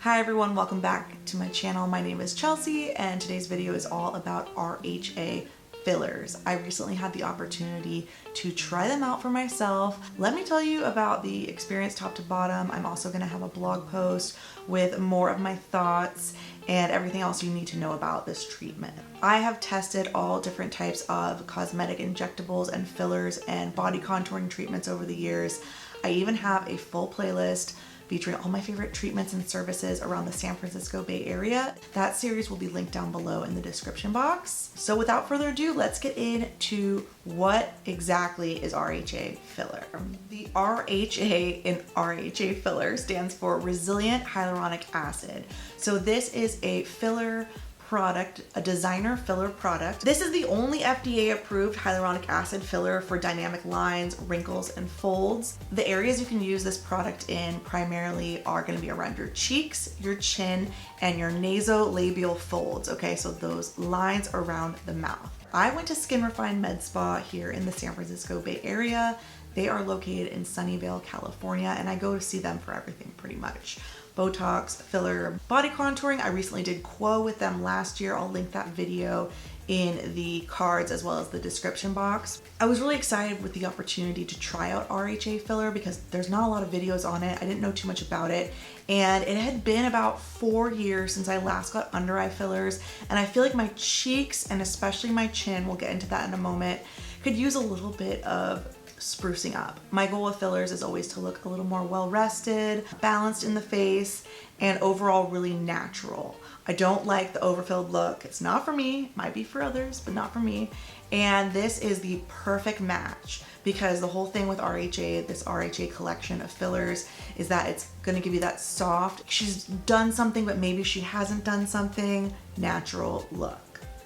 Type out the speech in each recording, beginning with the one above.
Hi everyone, welcome back to my channel. My name is Chelsea and today's video is all about RHA Fillers. I recently had the opportunity to try them out for myself. Let me tell you about the experience top to bottom. I'm also going to have a blog post with more of my thoughts and everything else you need to know about this treatment. I have tested all different types of cosmetic injectables and fillers and body contouring treatments over the years. I even have a full playlist featuring all my favorite treatments and services around the San Francisco Bay Area. That series will be linked down below in the description box. So without further ado, let's get into what exactly is RHA Filler. The RHA in RHA Filler stands for Resilient Hyaluronic Acid. So this is a filler product, a designer filler product. This is the only FDA-approved hyaluronic acid filler for dynamic lines, wrinkles, and folds. The areas you can use this product in primarily are going to be around your cheeks, your chin, and your nasolabial folds, okay? So those lines around the mouth. I went to Refine Medspa here in the San Francisco Bay Area. They are located in Sunnyvale, California, and I go to see them for everything pretty much. Botox, filler, body contouring. I recently did Quo with them last year. I'll link that video in the cards as well as the description box. I was really excited with the opportunity to try out RHA Filler because there's not a lot of videos on it. I didn't know too much about it. And it had been about 4 years since I last got under eye fillers. And I feel like my cheeks and especially my chin, we'll get into that in a moment, could use a little bit of sprucing up. My goal with fillers is always to look a little more well-rested, balanced in the face, and overall really natural. I don't like the overfilled look. It's not for me. Might be for others, but not for me. And this is the perfect match because the whole thing with RHA, this RHA collection of fillers, is that it's gonna give you that soft, she's done something, but maybe she hasn't done something, natural look.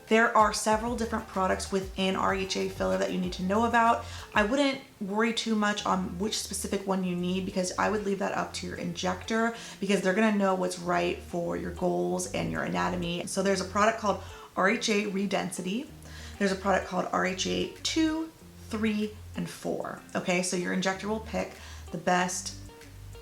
There are several different products within RHA Filler that you need to know about. I wouldn't worry too much on which specific one you need because I would leave that up to your injector because they're gonna know what's right for your goals and your anatomy. So there's a product called RHA Redensity. There's a product called RHA 2, 3, and 4. Okay, so your injector will pick the best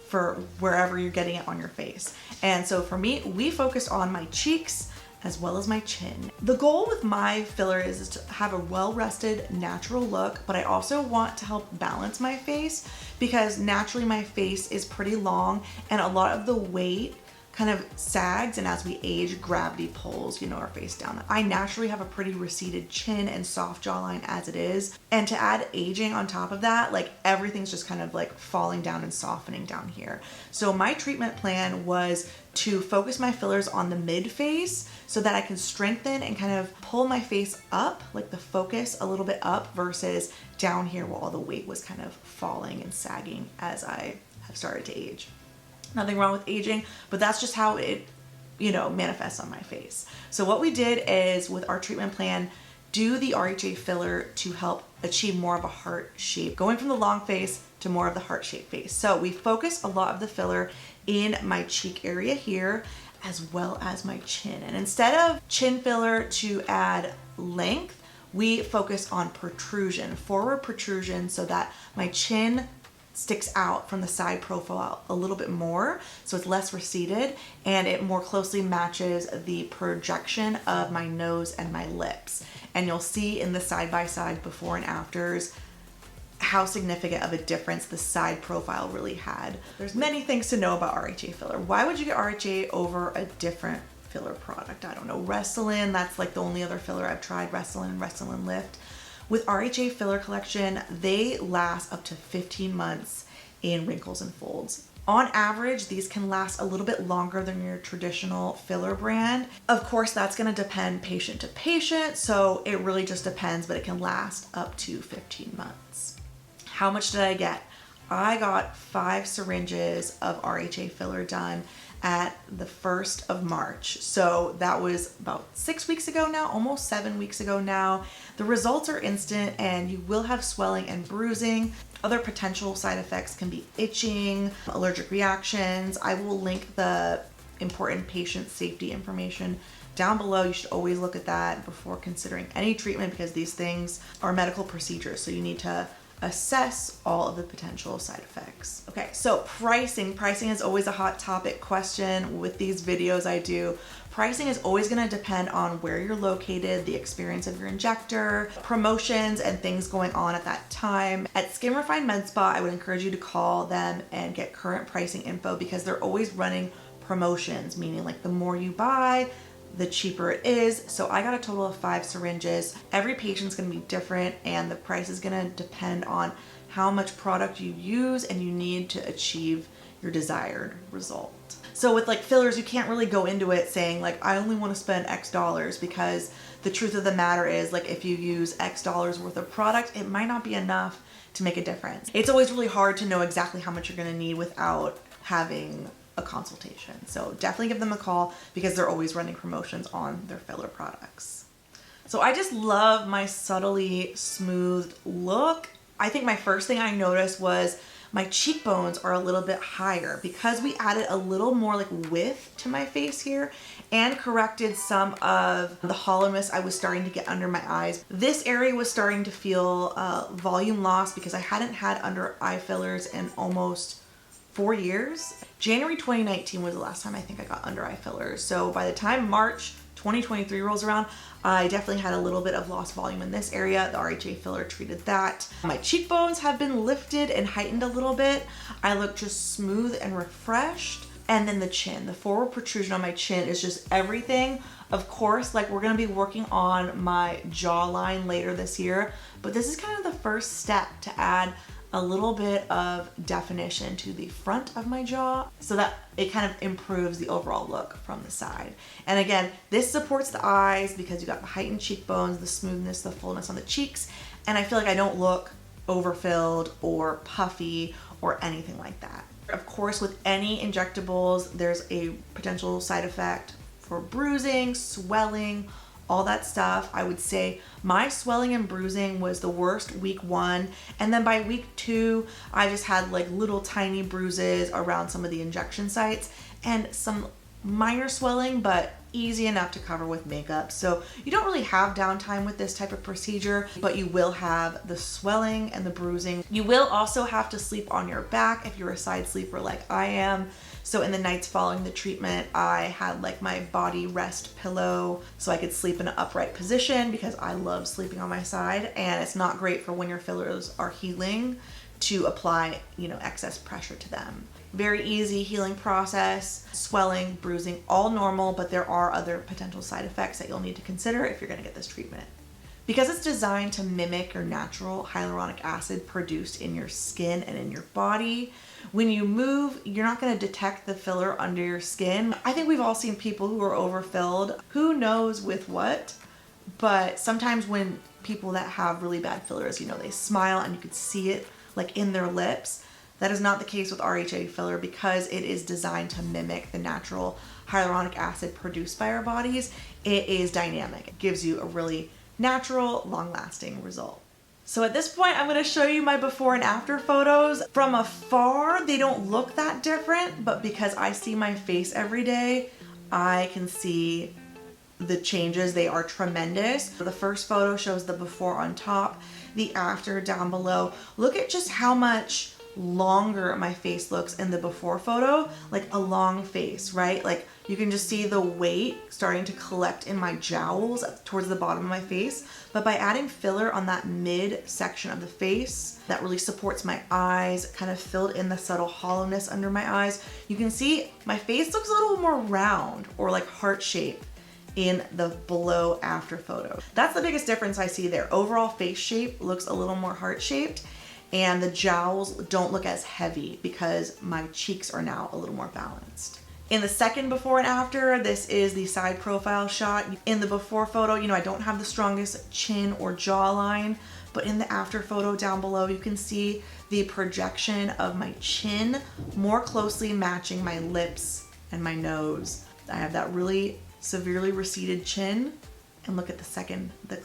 for wherever you're getting it on your face. And so for me, we focused on my cheeks as well as my chin. The goal with my filler is to have a well-rested, natural look, but I also want to help balance my face because naturally my face is pretty long and a lot of the weight kind of sags, and as we age, gravity pulls, our face down. I naturally have a pretty receded chin and soft jawline as it is, and to add aging on top of that, like everything's just kind of like falling down and softening down here. So my treatment plan was to focus my fillers on the mid face so that I can strengthen and kind of pull my face up, like the focus a little bit up versus down here where all the weight was kind of falling and sagging as I have started to age. Nothing wrong with aging, but that's just how it, manifests on my face. So what we did is with our treatment plan, do the RHA filler to help achieve more of a heart shape, going from the long face to more of the heart shaped face. So we focus a lot of the filler in my cheek area here, as well as my chin. And instead of chin filler to add length, we focus on protrusion, forward protrusion, so that my chin sticks out from the side profile a little bit more, so it's less receded and it more closely matches the projection of my nose and my lips. And you'll see in the side-by-side before and afters how significant of a difference the side profile really had. There's many things to know about RHA Filler. Why would you get RHA over a different filler product? I don't know, Restylane, that's like the only other filler I've tried, Restylane Lift. With RHA Filler Collection, they last up to 15 months in wrinkles and folds. On average, these can last a little bit longer than your traditional filler brand. Of course, that's gonna depend patient to patient, so it really just depends, but it can last up to 15 months. How much did I get? I got 5 syringes of RHA Filler done at the 1st of March. So that was about 6 weeks ago now, almost 7 weeks ago now. The results are instant and you will have swelling and bruising. Other potential side effects can be itching, allergic reactions. I will link the important patient safety information down below. You should always look at that before considering any treatment because these things are medical procedures. So you need to assess all of the potential side effects. Okay, so pricing. Pricing is always a hot topic question with these videos I do. Pricing is always going to depend on where you're located, the experience of your injector, promotions, and things going on at that time. At Refine Medspa, I would encourage you to call them and get current pricing info because they're always running promotions, meaning like the more you buy, the cheaper it is. So I got a total of 5 syringes. Every patient's gonna be different and the price is gonna depend on how much product you use and you need to achieve your desired result. So with like fillers, you can't really go into it saying like, I only wanna spend X dollars, because the truth of the matter is like if you use X dollars worth of product, it might not be enough to make a difference. It's always really hard to know exactly how much you're gonna need without having a consultation. So definitely give them a call because they're always running promotions on their filler products. So I just love my subtly smoothed look. I think my first thing I noticed was my cheekbones are a little bit higher because we added a little more like width to my face here and corrected some of the hollowness I was starting to get under my eyes. This area was starting to feel volume loss because I hadn't had under eye fillers in almost 4 years. January 2019 was the last time I think I got under eye fillers. So by the time March 2023 rolls around, I definitely had a little bit of lost volume in this area. The RHA filler treated that. My cheekbones have been lifted and heightened a little bit. I look just smooth and refreshed. And then the chin, the forward protrusion on my chin is just everything. Of course, like we're gonna be working on my jawline later this year, but this is kind of the first step to add a little bit of definition to the front of my jaw so that it kind of improves the overall look from the side. And again, this supports the eyes because you got the heightened cheekbones, the smoothness, the fullness on the cheeks, and I feel like I don't look overfilled or puffy or anything like that. Of course, with any injectables, there's a potential side effect for bruising, swelling, all that stuff. I would say my swelling and bruising was the worst week 1, and then by week 2 I just had like little tiny bruises around some of the injection sites and some minor swelling, but easy enough to cover with makeup. So you don't really have downtime with this type of procedure, but you will have the swelling and the bruising. You will also have to sleep on your back if you're a side sleeper like I am. So in the nights following the treatment, I had like my body rest pillow so I could sleep in an upright position because I love sleeping on my side, and it's not great for when your fillers are healing to apply, excess pressure to them. Very easy healing process, swelling, bruising, all normal, but there are other potential side effects that you'll need to consider if you're gonna get this treatment. Because it's designed to mimic your natural hyaluronic acid produced in your skin and in your body, when you move, you're not gonna detect the filler under your skin. I think we've all seen people who are overfilled, who knows with what, but sometimes when people that have really bad fillers, they smile and you could see it like in their lips. That is not the case with RHA filler because it is designed to mimic the natural hyaluronic acid produced by our bodies. It is dynamic. It gives you a really natural, long-lasting result. So at this point, I'm gonna show you my before and after photos. From afar, they don't look that different, but because I see my face every day, I can see the changes. They are tremendous. The first photo shows the before on top, the after down below. Look at just how much longer my face looks in the before photo, like a long face, right? Like you can just see the weight starting to collect in my jowls towards the bottom of my face. But by adding filler on that mid section of the face, that really supports my eyes, kind of filled in the subtle hollowness under my eyes, you can see my face looks a little more round or like heart shape in the below after photo. That's the biggest difference I see there. Overall face shape looks a little more heart shaped, and the jowls don't look as heavy because my cheeks are now a little more balanced. In the second before and after, this is the side profile shot. In the before photo, I don't have the strongest chin or jawline, but in the after photo down below, you can see the projection of my chin more closely matching my lips and my nose. I have that really severely receded chin. And look at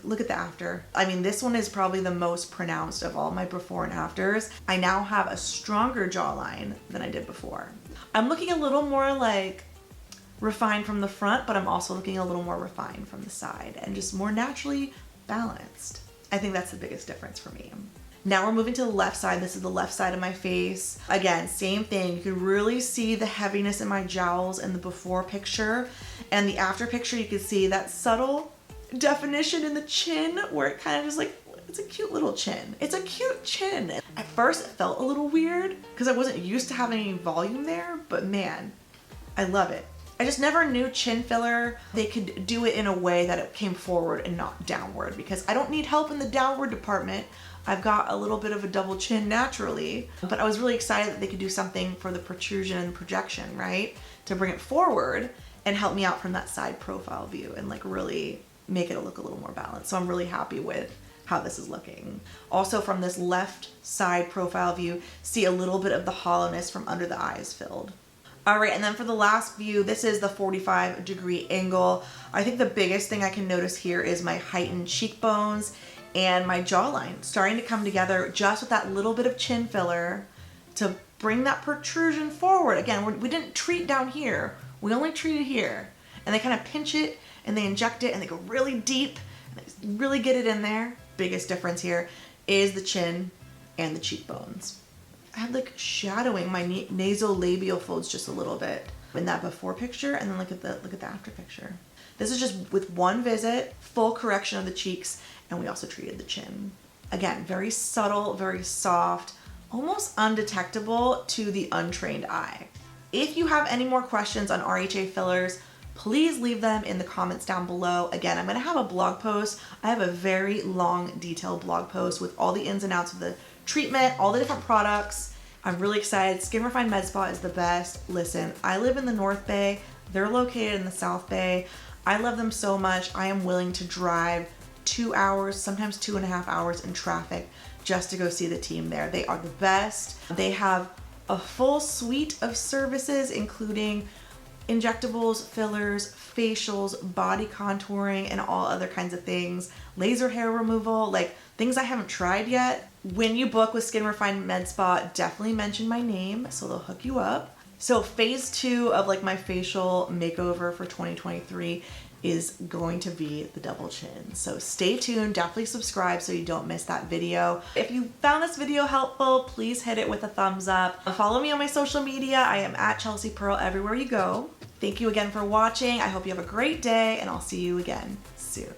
look at the after. I mean, this one is probably the most pronounced of all my before and afters. I now have a stronger jawline than I did before. I'm looking a little more like refined from the front, but I'm also looking a little more refined from the side and just more naturally balanced. I think that's the biggest difference for me. Now we're moving to the left side. This is the left side of my face. Again, same thing. You can really see the heaviness in my jowls in the before picture, and the after picture you can see that subtle definition in the chin where it kind of just like, it's a cute little chin. It's a cute chin. At first it felt a little weird because I wasn't used to having any volume there, but man, I love it. I just never knew chin filler, they could do it in a way that it came forward and not downward, because I don't need help in the downward department. I've got a little bit of a double chin naturally, but I was really excited that they could do something for the protrusion and projection, right? To bring it forward and help me out from that side profile view and like really make it look a little more balanced. So I'm really happy with how this is looking. Also from this left side profile view, see a little bit of the hollowness from under the eyes filled. All right, and then for the last view, this is the 45-degree angle. I think the biggest thing I can notice here is my heightened cheekbones and my jawline starting to come together just with that little bit of chin filler to bring that protrusion forward. Again, we didn't treat down here, we only treated here. And they kind of pinch it and they inject it and they go really deep and they really get it in there. Biggest difference here is the chin and the cheekbones. I had like shadowing my nasolabial folds just a little bit in that before picture, and then look at the after picture. This is just with one visit, full correction of the cheeks, and we also treated the chin. Again, very subtle, very soft, almost undetectable to the untrained eye. If you have any more questions on RHA fillers, please leave them in the comments down below. Again, I'm gonna have a blog post. I have a very long, detailed blog post with all the ins and outs of the treatment, all the different products. I'm really excited. Skin Refine Medspa is the best. Listen, I live in the North Bay. They're located in the South Bay. I love them so much. I am willing to drive 2 hours, sometimes 2.5 hours in traffic just to go see the team there. They are the best. They have a full suite of services, including injectables, fillers, facials, body contouring, and all other kinds of things. Laser hair removal, like things I haven't tried yet. When you book with Skin Refine Medspa, definitely mention my name so they'll hook you up. So phase 2 of like my facial makeover for 2023 is going to be the double chin. So stay tuned, definitely subscribe so you don't miss that video. If you found this video helpful, please hit it with a thumbs up. Follow me on my social media. I am at Chelsea Pearl everywhere you go. Thank you again for watching. I hope you have a great day, and I'll see you again soon.